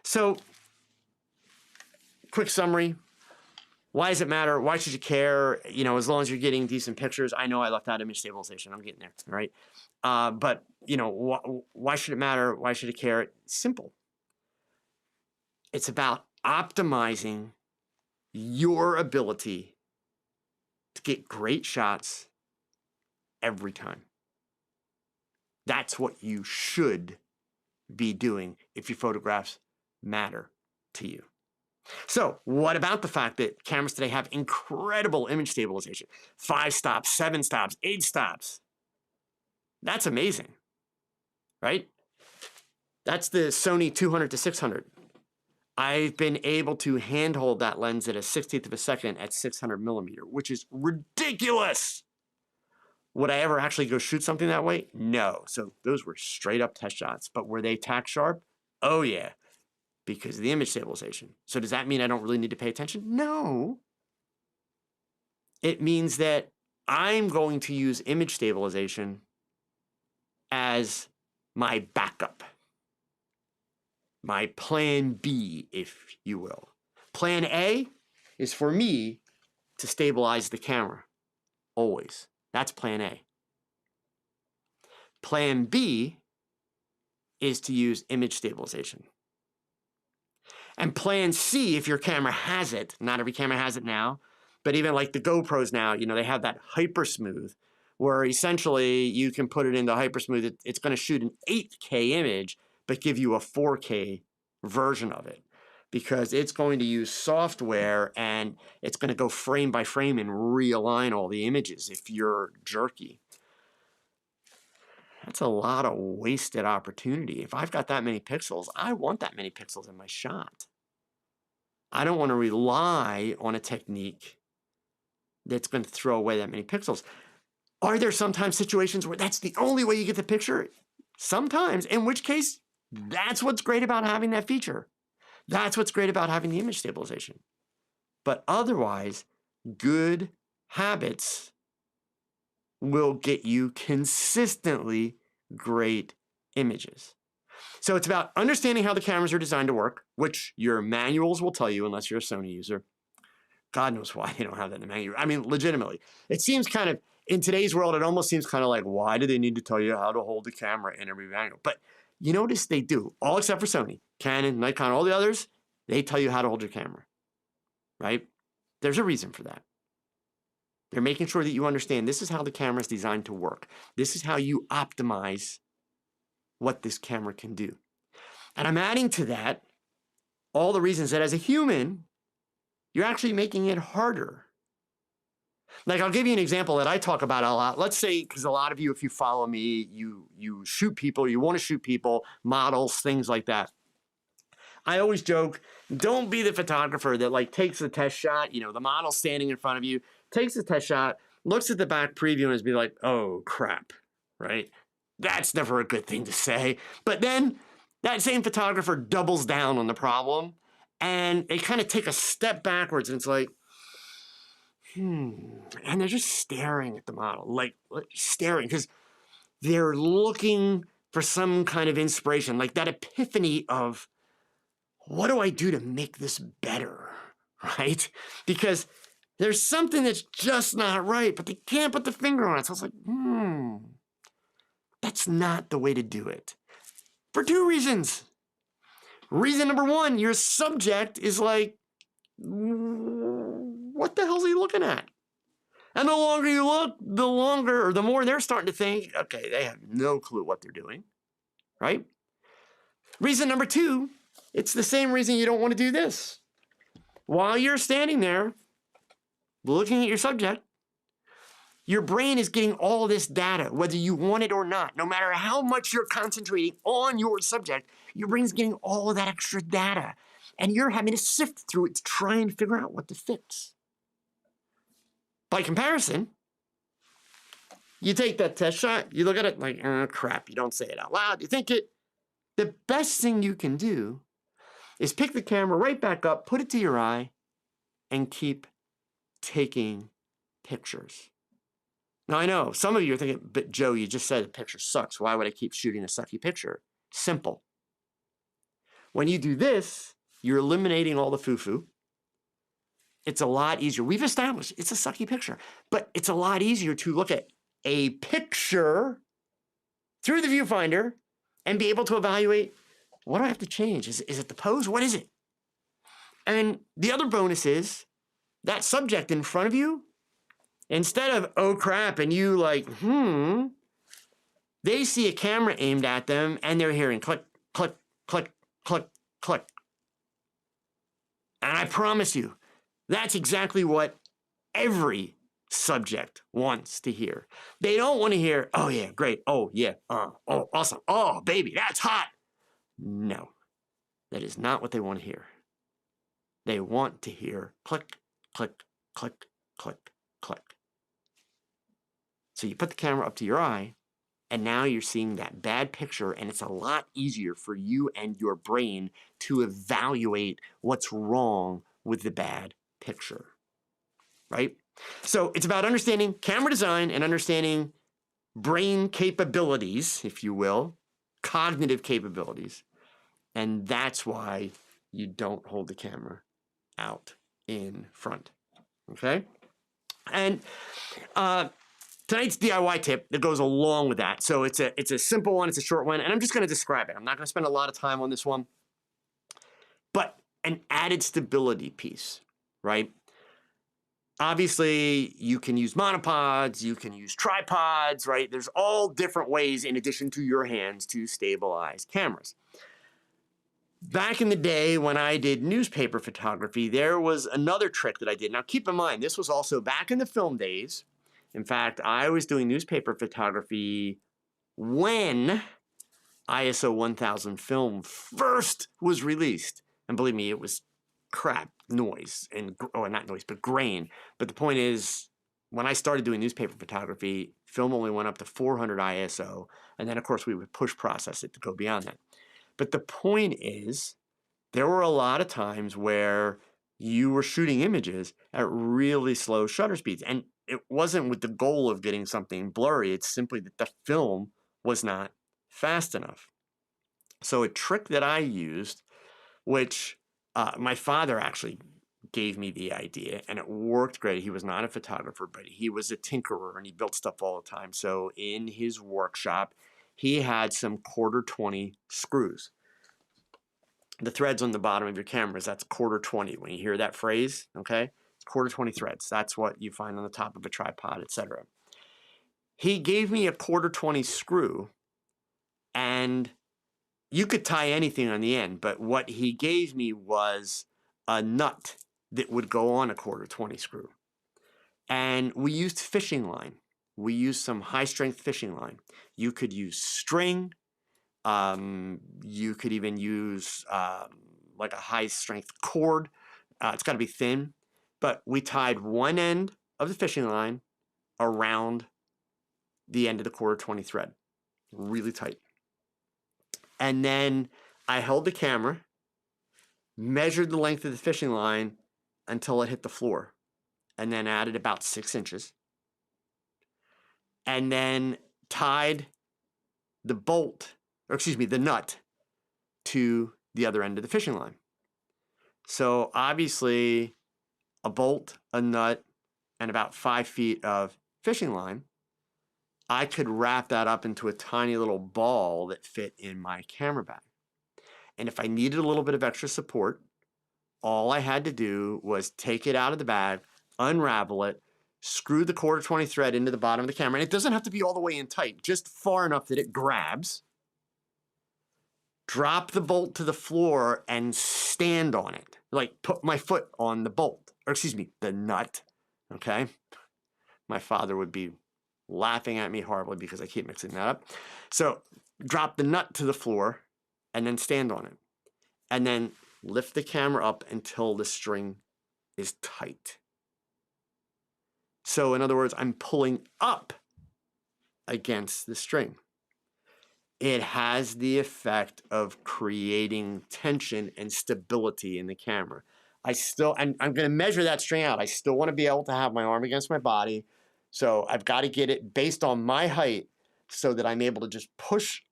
So, quick summary. Why does it matter? Why should you care? As long as you're getting decent pictures. I know I left out image stabilization. I'm getting there, right? But, why should it matter? Why should it care? It's simple. It's about optimizing your ability to get great shots every time. That's what you should be doing if your photographs matter to you. So what about the fact that cameras today have incredible image stabilization? 5 stops, 7 stops, 8 stops. That's amazing, right? That's the Sony 200 to 600. I've been able to handhold that lens at a 1/16 of a second at 600 millimeter, which is ridiculous. Would I ever actually go shoot something that way? No. So those were straight up test shots. But were they tack sharp? Oh yeah, because of the image stabilization. So does that mean I don't really need to pay attention? No. It means that I'm going to use image stabilization as my backup. my plan B, if you will. Plan A is for me to stabilize the camera, always. That's plan A. Plan B is to use image stabilization. And plan C, if your camera has it, not every camera has it now, but even like the GoPros now, you know, they have that hyper smooth where essentially you can put it into hyper smooth. It's going to shoot an 8K image, but give you a 4K version of it because it's going to use software and it's going to go frame by frame and realign all the images if you're jerky. That's a lot of wasted opportunity. If I've got that many pixels, I want that many pixels in my shot. I don't want to rely on a technique that's going to throw away that many pixels. Are there sometimes situations where that's the only way you get the picture? Sometimes, in which case, that's what's great about having that feature. That's what's great about having the image stabilization. But otherwise, good habits will get you consistently great images. So it's about understanding how the cameras are designed to work, which your manuals will tell you unless you're a Sony user. God knows why they don't have that in the manual. I mean, legitimately. It seems kind of, in today's world, it almost seems kind of like, why do they need to tell you how to hold the camera in every manual? But you notice they do, all except for Sony, Canon, Nikon, all the others, they tell you how to hold your camera, right? There's a reason for that. They're making sure that you understand this is how the camera is designed to work. This is how you optimize what this camera can do. And I'm adding to that all the reasons that as a human, you're actually making it harder. Like, I'll give you an example that I talk about a lot. Let's say, because a lot of you, if you follow me, you shoot people, you want to shoot people, models, things like that. I always joke, don't be the photographer that like takes the test shot, you know, the model standing in front of you, takes the test shot, looks at the back preview and is be like, oh crap, right? That's never a good thing to say. But then that same photographer doubles down on the problem and they kind of take a step backwards and it's like, and they're just staring at the model, like staring, because they're looking for some kind of inspiration, like that epiphany of, what do I do to make this better, right? Because there's something that's just not right, but they can't put the finger on it. So it's like, that's not the way to do it. For two reasons. Reason number one, your subject is like, what the hell is he looking at? And the longer you look, the longer or the more they're starting to think, okay, they have no clue what they're doing, right? Reason number two, it's the same reason you don't want to do this. While you're standing there looking at your subject, your brain is getting all this data, whether you want it or not. No matter how much you're concentrating on your subject, your brain's getting all of that extra data. And you're having to sift through it to try and figure out what to fix. By comparison, you take that test shot, you look at it like, oh, crap, you don't say it out loud, you think it. The best thing you can do is pick the camera right back up, put it to your eye, and keep taking pictures. Now, I know some of you are thinking, but Joe, you just said the picture sucks. Why would I keep shooting a sucky picture? Simple. When you do this, you're eliminating all the foo-foo. It's a lot easier. We've established it's a sucky picture, but it's a lot easier to look at a picture through the viewfinder and be able to evaluate, what do I have to change? Is it the pose? What is it? And the other bonus is that subject in front of you, instead of, oh crap, and you like, they see a camera aimed at them and they're hearing click, click, click, click, click. And I promise you, that's exactly what every subject wants to hear. They don't want to hear, oh yeah, great, oh yeah, oh awesome, oh baby, that's hot. No, that is not what they want to hear. They want to hear click, click, click, click, click. So you put the camera up to your eye, and now you're seeing that bad picture, and it's a lot easier for you and your brain to evaluate what's wrong with the bad picture, right? So it's about understanding camera design and understanding brain capabilities, if you will, cognitive capabilities, And that's why you don't hold the camera out in front. Okay? And tonight's DIY tip that goes along with that. So it's a simple one, it's a short one, and I'm just going to describe it. I'm not going to spend a lot of time on this one. But an added stability piece, right? Obviously, you can use monopods, you can use tripods, right? There's all different ways in addition to your hands to stabilize cameras. Back in the day when I did newspaper photography, there was another trick that I did. Now, keep in mind, this was also back in the film days. In fact, I was doing newspaper photography when ISO 1000 film first was released. And believe me, it was crap noise and, or not noise, but grain. But the point is, when I started doing newspaper photography, film only went up to 400 ISO. And then, of course, we would push process it to go beyond that. But the point is, there were a lot of times where you were shooting images at really slow shutter speeds. And it wasn't with the goal of getting something blurry. It's simply that the film was not fast enough. So a trick that I used, which my father actually gave me the idea, and it worked great. He was not a photographer, but he was a tinkerer, and he built stuff all the time. So in his workshop, he had some 1/4-20 screws. The threads on the bottom of your cameras, that's 1/4-20. When you hear that phrase, okay, it's 1/4-20 threads. That's what you find on the top of a tripod, etc. He gave me a 1/4-20 screw, and you could tie anything on the end, but what he gave me was a nut that would go on a 1/4-20 screw. And we used fishing line. We used some high-strength fishing line. You could use string. You could even use like a high-strength cord. It's got to be thin. But we tied one end of the fishing line around the end of the 1/4-20 thread. Really tight. And then I held the camera, measured the length of the fishing line until it hit the floor, and then added about 6 inches. And then tied the the nut to the other end of the fishing line. So obviously a bolt, a nut, and about 5 feet of fishing line, I could wrap that up into a tiny little ball that fit in my camera bag. And if I needed a little bit of extra support, all I had to do was take it out of the bag, unravel it, screw the 1/4-20 thread into the bottom of the camera. And it doesn't have to be all the way in tight, just far enough that it grabs. Drop the bolt to the floor and stand on it. Like put my foot on the bolt, or excuse me, the nut, okay? My father would be laughing at me horribly because I keep mixing that up. So drop the nut to the floor and then stand on it. And then lift the camera up until the string is tight. So in other words, I'm pulling up against the string. It has the effect of creating tension and stability in the camera. I'm going to measure that string out. I still want to be able to have my arm against my body. So I've got to get it based on my height so that I'm able to just push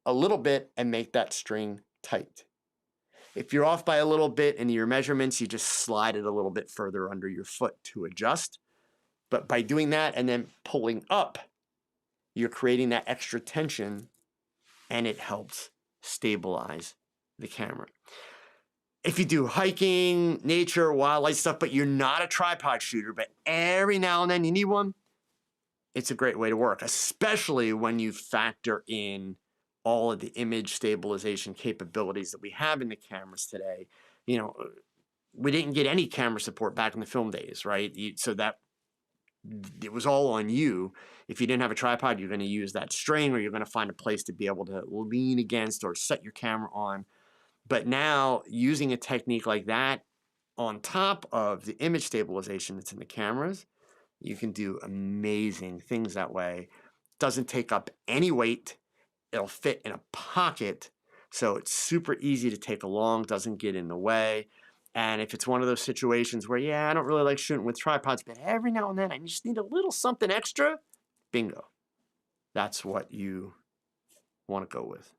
a little bit and make that string tight. If you're off by a little bit in your measurements, you just slide it a little bit further under your foot to adjust. But by doing that and then pulling up, you're creating that extra tension, and it helps stabilize the camera. If you do hiking, nature, wildlife stuff, but you're not a tripod shooter, but every now and then you need one, it's a great way to work, especially when you factor in all of the image stabilization capabilities that we have in the cameras today. You know, we didn't get any camera support back in the film days, right? So that it was all on you. If you didn't have a tripod, you're going to use that string, or you're going to find a place to be able to lean against or set your camera on. But now, using a technique like that on top of the image stabilization that's in the cameras, you can do amazing things that way. Doesn't take up any weight. It'll fit in a pocket, so it's super easy to take along, doesn't get in the way. And if it's one of those situations where, yeah, I don't really like shooting with tripods, but every now and then I just need a little something extra, bingo. That's what you want to go with.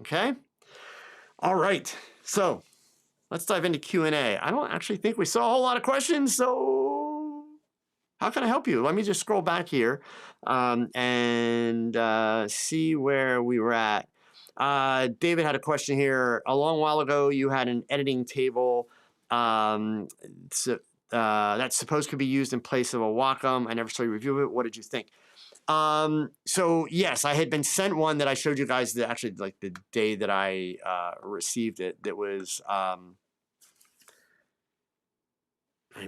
Okay? All right, so let's dive into Q&A. I don't actually think we saw a whole lot of questions, so how can I help you? Let me just scroll back here and see where we were at. David had a question here. A long while ago, you had an editing table that's supposed to be used in place of a Wacom. I never saw you review it. What did you think? So yes, I had been sent one that I showed you guys actually like the day that I received it. That was I'm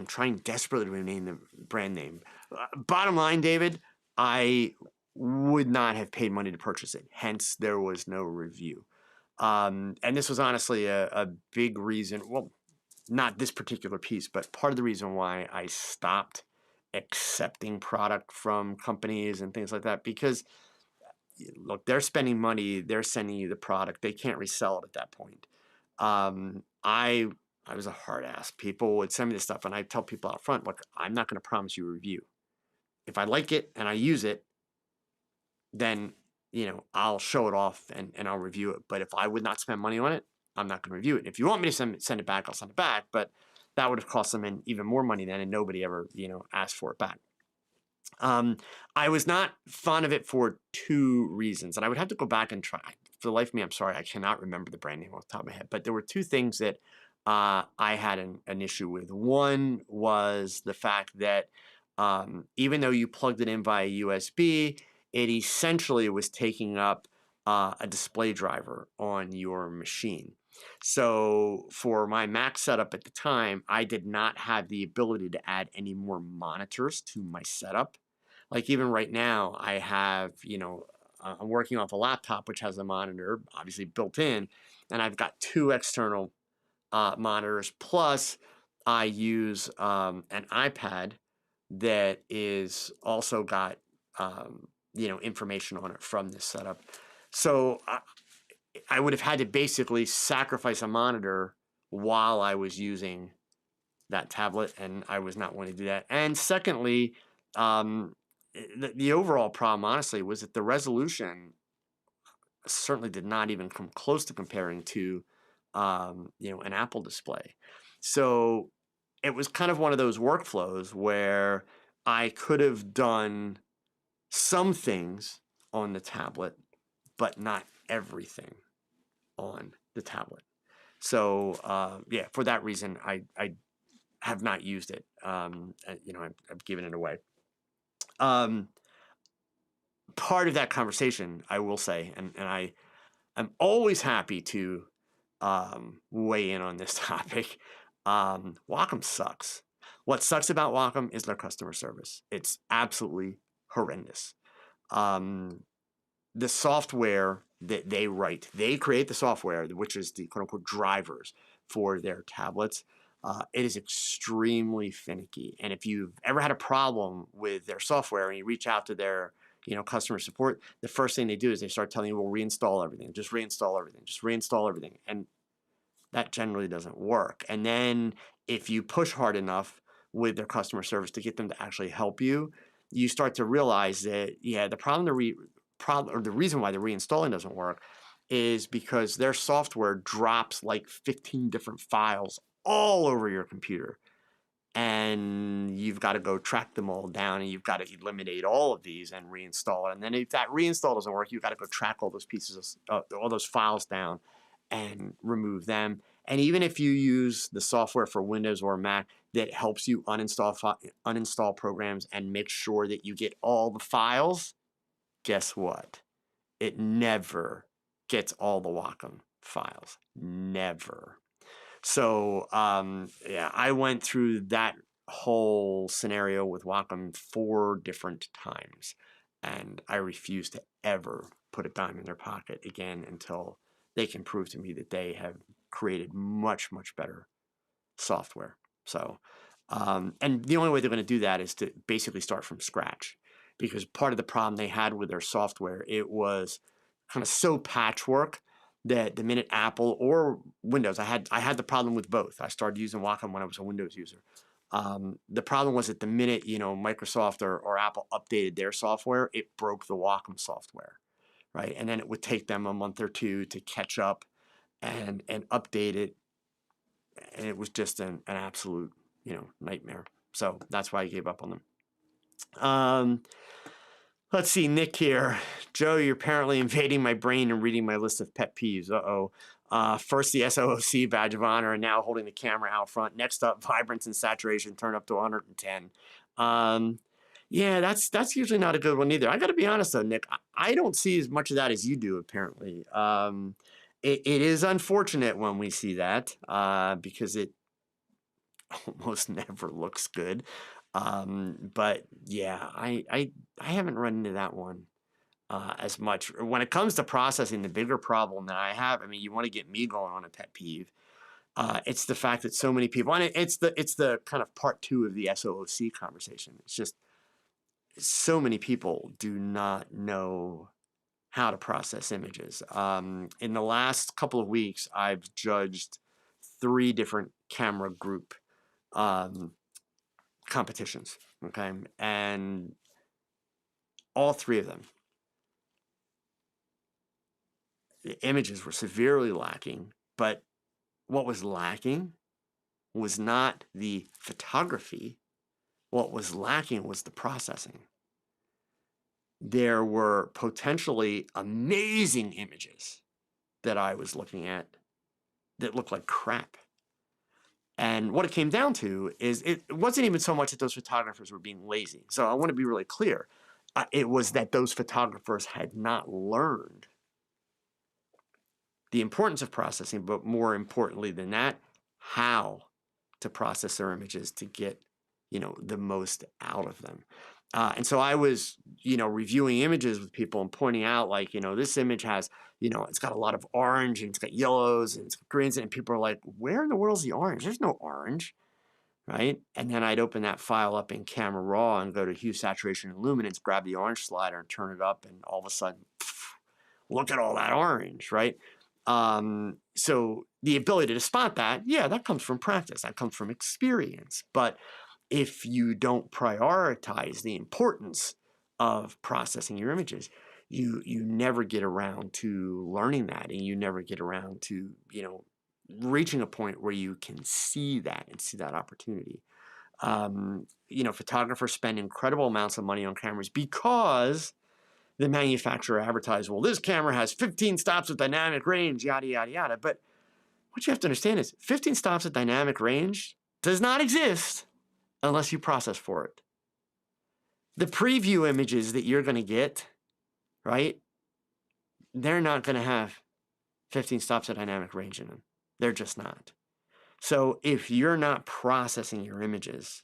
trying desperately to rename the brand name. Bottom line, David, I would not have paid money to purchase it. Hence, there was no review. And this was honestly a big reason. Well, not this particular piece, but part of the reason why I stopped accepting product from companies and things like that. Because look, they're spending money. They're sending you the product. They can't resell it at that point. I was a hard ass. People would send me this stuff, and I tell people out front, look, I'm not going to promise you a review. If I like it and I use it, then I'll show it off and I'll review it. But if I would not spend money on it, I'm not going to review it. If you want me to send it back, I'll send it back. But that would have cost them even more money then, and nobody ever asked for it back. I was not fond of it for two reasons, and I would have to go back and try. For the life of me, I'm sorry, I cannot remember the brand name off the top of my head. But there were two things that I had an issue with. One was the fact that even though you plugged it in via USB, it essentially was taking up a display driver on your machine. So for my Mac setup at the time, I did not have the ability to add any more monitors to my setup. Like even right now, I have, I'm working off a laptop which has a monitor obviously built in, and I've got two external monitors. Plus, I use an iPad that is also got information on it from this setup. So I would have had to basically sacrifice a monitor while I was using that tablet, and I was not wanting to do that. And secondly, the overall problem, honestly, was that the resolution certainly did not even come close to comparing to an Apple display. So it was kind of one of those workflows where I could have done some things on the tablet, but not everything on the tablet. So for that reason, I have not used it. I've given it away. Part of that conversation, I will say, and I'm always happy to weigh in on this topic. Wacom sucks. What sucks about Wacom is their customer service. It's absolutely horrendous. The software that they write, they create the software, which is the quote unquote drivers for their tablets. It is extremely finicky. And if you've ever had a problem with their software and you reach out to their customer support, the first thing they do is they start telling you, we'll reinstall everything, just reinstall everything, just reinstall everything. And that generally doesn't work. And then if you push hard enough with their customer service to get them to actually help you, you start to realize that, the problem, or the reason why the reinstalling doesn't work is because their software drops like 15 different files all over your computer. And you've got to go track them all down, and you've got to eliminate all of these and reinstall it. And then if that reinstall doesn't work, you've got to go track all those pieces, all those files down and remove them. And even if you use the software for Windows or Mac that helps you uninstall programs and make sure that you get all the files, guess what? It never gets all the Wacom files. Never. So, I went through that whole scenario with Wacom 4 different times, and I refuse to ever put a dime in their pocket again until they can prove to me that they have created much, much better software. So, and the only way they're going to do that is to basically start from scratch, because part of the problem they had with their software, it was kind of so patchwork that the minute Apple or Windows, I had the problem with both. I started using Wacom when I was a Windows user. The problem was that the minute Microsoft or Apple updated their software, it broke the Wacom software, right? And then it would take them a month or two to catch up and update it, and it was just an absolute, nightmare. So that's why I gave up on them. Let's see, Nick here. Joe, you're apparently invading my brain and reading my list of pet peeves. Uh-oh. First, the SOC badge of honor, and now holding the camera out front. Next up, vibrance and saturation turn up to 110. Yeah, that's usually not a good one either. I got to be honest, though, Nick. I don't see as much of that as you do, apparently. It is unfortunate when we see that because it almost never looks good. But yeah, I haven't run into that one as much. When it comes to processing, the bigger problem that I have, I mean, you want to get me going on a pet peeve. It's the fact that so many people, and it's the kind of part two of the SOOC conversation. It's just so many people do not know how to process images. In the last couple of weeks, I've judged 3 different camera group competitions, okay? And all 3 of them, the images were severely lacking, but what was lacking was not the photography. What was lacking was the processing. There were potentially amazing images that I was looking at that looked like crap. And what it came down to is it wasn't even so much that those photographers were being lazy. So I want to be really clear. It was that those photographers had not learned the importance of processing, but more importantly than that, how to process their images to get, the most out of them. And so I was, reviewing images with people and pointing out, like, this image has, it's got a lot of orange and it's got yellows and it's got greens, and people are like, where in the world is the orange? There's no orange, right? And then I'd open that file up in Camera Raw and go to hue, saturation, and luminance, grab the orange slider and turn it up, and all of a sudden, look at all that orange, right? So the ability to spot that, yeah, that comes from practice. That comes from experience. But if you don't prioritize the importance of processing your images, you never get around to learning that, and you never get around to, reaching a point where you can see that and see that opportunity. Photographers spend incredible amounts of money on cameras because the manufacturer advertised, well, this camera has 15 stops with dynamic range, yada, yada, yada. But what you have to understand is 15 stops with dynamic range does not exist unless you process for it. The preview images that you're going to get, right, they're not going to have 15 stops of dynamic range in them. They're just not. So if you're not processing your images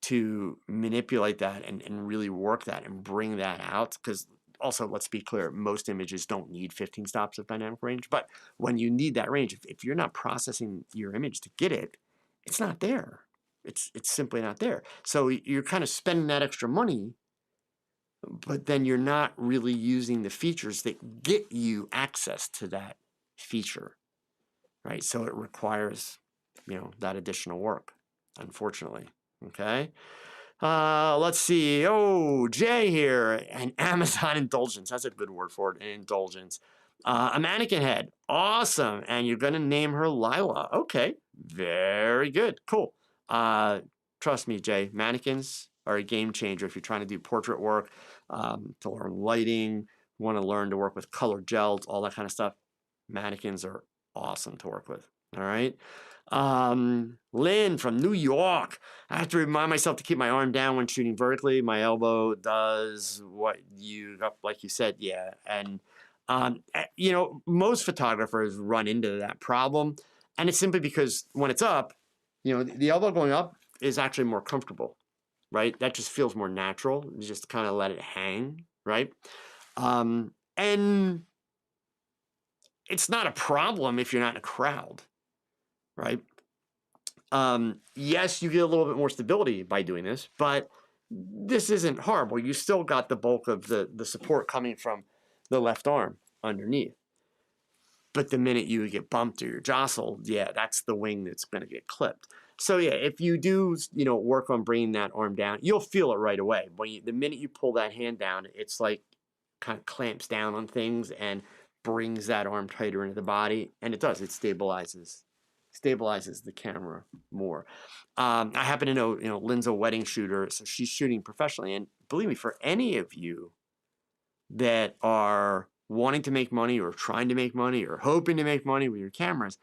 to manipulate that and really work that and bring that out, because also, let's be clear, most images don't need 15 stops of dynamic range, but when you need that range, if you're not processing your image to get it, it's not there. It's simply not there. So you're kind of spending that extra money, but then you're not really using the features that get you access to that feature, right? So it requires, that additional work, unfortunately, okay? Let's see. Oh, Jay here. An Amazon indulgence. That's a good word for it, an indulgence. A mannequin head. Awesome. And you're going to name her Lila. Okay. Very good. Cool. Trust me, Jay, mannequins are a game changer if you're trying to do portrait work, to learn lighting, want to learn to work with colored gels, all that kind of stuff. Mannequins are awesome to work with. All right. Lynn from New York. I have to remind myself to keep my arm down when shooting vertically. My elbow does what like you said, yeah. And, most photographers run into that problem. And it's simply because when it's up, the elbow going up is actually more comfortable, right? That just feels more natural. You just kind of let it hang, right? And it's not a problem if you're not in a crowd, right? Yes, you get a little bit more stability by doing this, but this isn't horrible. You still got the bulk of the support coming from the left arm underneath. But the minute you get bumped or you're jostled, yeah, that's the wing that's going to get clipped. So yeah, if you do, work on bringing that arm down, you'll feel it right away. The minute you pull that hand down, it's like kind of clamps down on things, and brings that arm tighter into the body, and it does. It stabilizes the camera more. I happen to know, Lynn's a wedding shooter, so she's shooting professionally. And believe me, for any of you that are wanting to make money or trying to make money or hoping to make money with your cameras,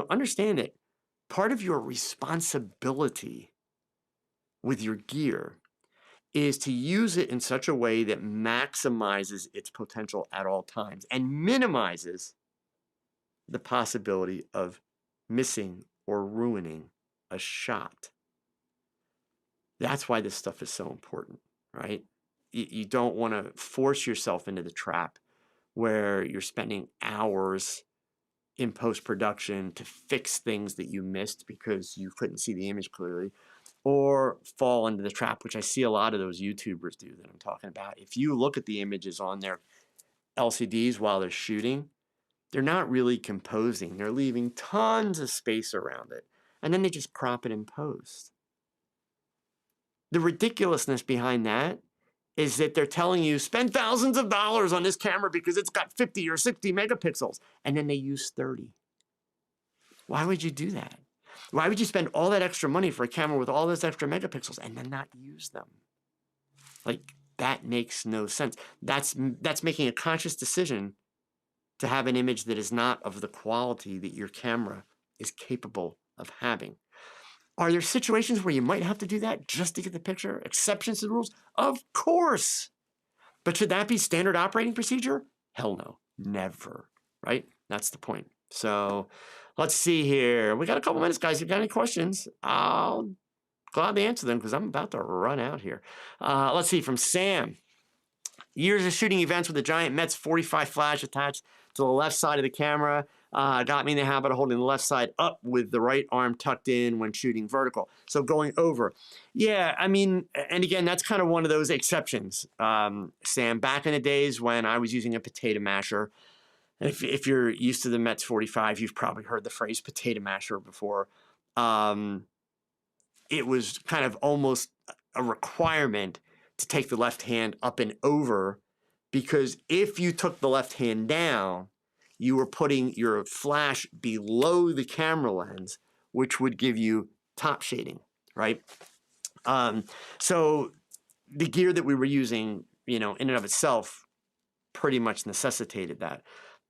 understand that part of your responsibility with your gear is to use it in such a way that maximizes its potential at all times and minimizes the possibility of missing or ruining a shot. That's why this stuff is so important, right? You don't want to force yourself into the trap where you're spending hours in post-production to fix things that you missed because you couldn't see the image clearly, or fall into the trap, which I see a lot of those YouTubers do that I'm talking about. If you look at the images on their LCDs while they're shooting, they're not really composing. They're leaving tons of space around it, and then they just crop it in post. The ridiculousness behind that is that they're telling you, spend thousands of dollars on this camera because it's got 50 or 60 megapixels, and then they use 30. Why would you do that? Why would you spend all that extra money for a camera with all those extra megapixels and then not use them? Like, that makes no sense. That's making a conscious decision to have an image that is not of the quality that your camera is capable of having. Are there situations where you might have to do that just to get the picture? Exceptions to the rules? Of course. But should that be standard operating procedure? Hell no. Never. Right? That's the point. So let's see here. We got a couple minutes, guys. If you got any questions, I'll gladly answer them because I'm about to run out here. Let's see, from Sam. Years of shooting events with a giant Metz 45 flash attached to the left side of the camera got me in the habit of holding the left side up with the right arm tucked in when shooting vertical. So going over. Yeah, I mean, and again, that's kind of one of those exceptions, Sam. Back in the days when I was using a potato masher, and if you're used to the Metz 45, you've probably heard the phrase potato masher before. It was kind of almost a requirement to take the left hand up and over, because if you took the left hand down, you were putting your flash below the camera lens, which would give you top shading, right? So the gear that we were using, in and of itself, pretty much necessitated that.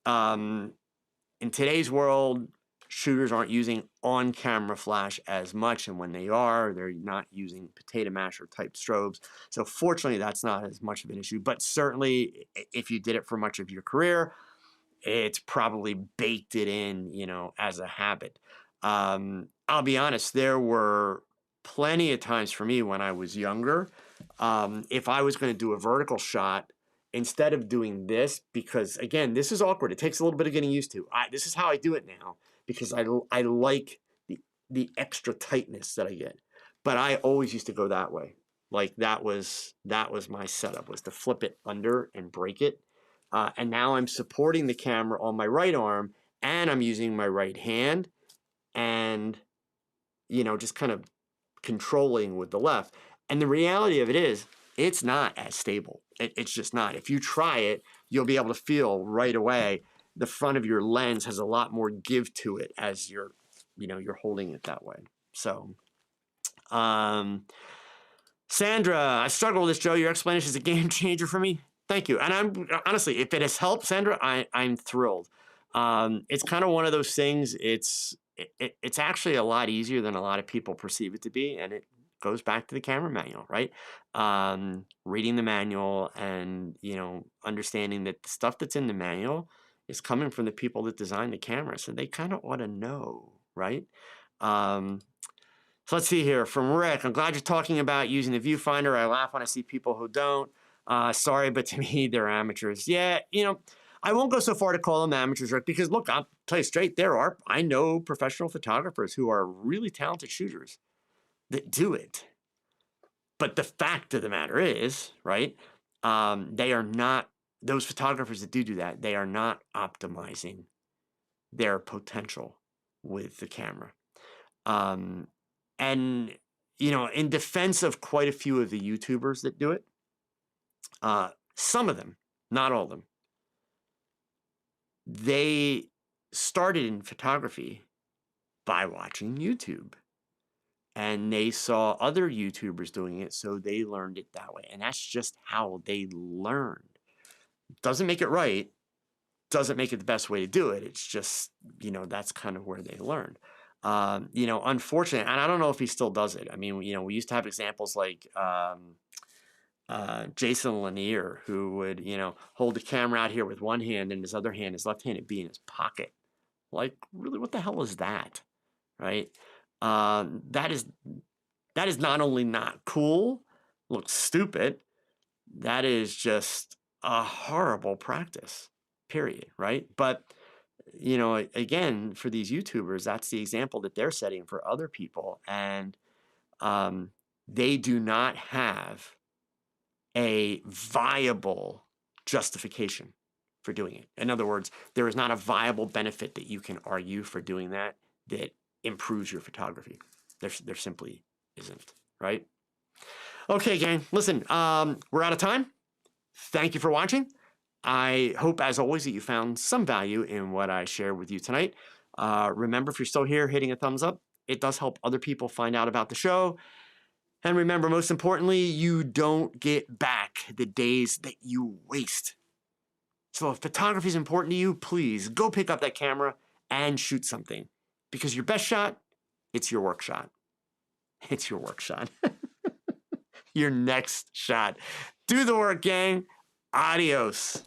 In today's world, shooters aren't using on-camera flash as much, and when they are, they're not using potato masher type strobes. So fortunately, that's not as much of an issue. But certainly, if you did it for much of your career, it's probably baked it in, as a habit. I'll be honest, there were plenty of times for me when I was younger, if I was going to do a vertical shot, instead of doing this, because again, this is awkward. It takes a little bit of getting used to. This is how I do it now, because I like the extra tightness that I get. But I always used to go that way. Like that was my setup, was to flip it under and break it. And now I'm supporting the camera on my right arm, and I'm using my right hand, and just kind of controlling with the left. And the reality of it is, it's not as stable. It's just not. If you try it, you'll be able to feel right away the front of your lens has a lot more give to it as you're holding it that way. So, Sandra, I struggle with this, Joe. Your explanation is a game changer for me. Thank you. And I'm honestly, if it has helped, Sandra, I'm thrilled. It's kind of one of those things. It's actually a lot easier than a lot of people perceive it to be, and it goes back to the camera manual, right? Reading the manual and understanding that the stuff that's in the manual is coming from the people that designed the camera, so they kind of ought to know, right? So let's see here, from Rick. I'm glad you're talking about using the viewfinder. I laugh when I see people who don't. Sorry, but to me, they're amateurs. Yeah, I won't go so far to call them amateurs, Rick, because look, I'll tell you straight, I know professional photographers who are really talented shooters that do it. But the fact of the matter is, right, they are not, those photographers that do that, they are not optimizing their potential with the camera. And, in defense of quite a few of the YouTubers that do it, some of them, not all of them, they started in photography by watching YouTube. And they saw other YouTubers doing it, so they learned it that way. And that's just how they learned. Doesn't make it right, doesn't make it the best way to do it. It's just, that's kind of where they learned. Unfortunately, and I don't know if he still does it. I mean, we used to have examples like Jason Lanier, who would, hold the camera out here with one hand and his other hand, his left hand, would be in his pocket. Like, really, what the hell is that? Right? That is not only not cool, looks stupid, that is just a horrible practice, period, right? But, again, for these YouTubers, that's the example that they're setting for other people. And they do not have a viable justification for doing it. In other words, there is not a viable benefit that you can argue for doing that improves your photography. There simply isn't, right? Okay, gang, listen, we're out of time. Thank you for watching. I hope, as always, that you found some value in what I shared with you tonight. Remember, if you're still here, hitting a thumbs up. It does help other people find out about the show. And remember, most importantly, you don't get back the days that you waste. So if photography is important to you, please go pick up that camera and shoot something. Because your best shot, it's your work shot. It's your work shot. Your next shot. Do the work, gang. Adios.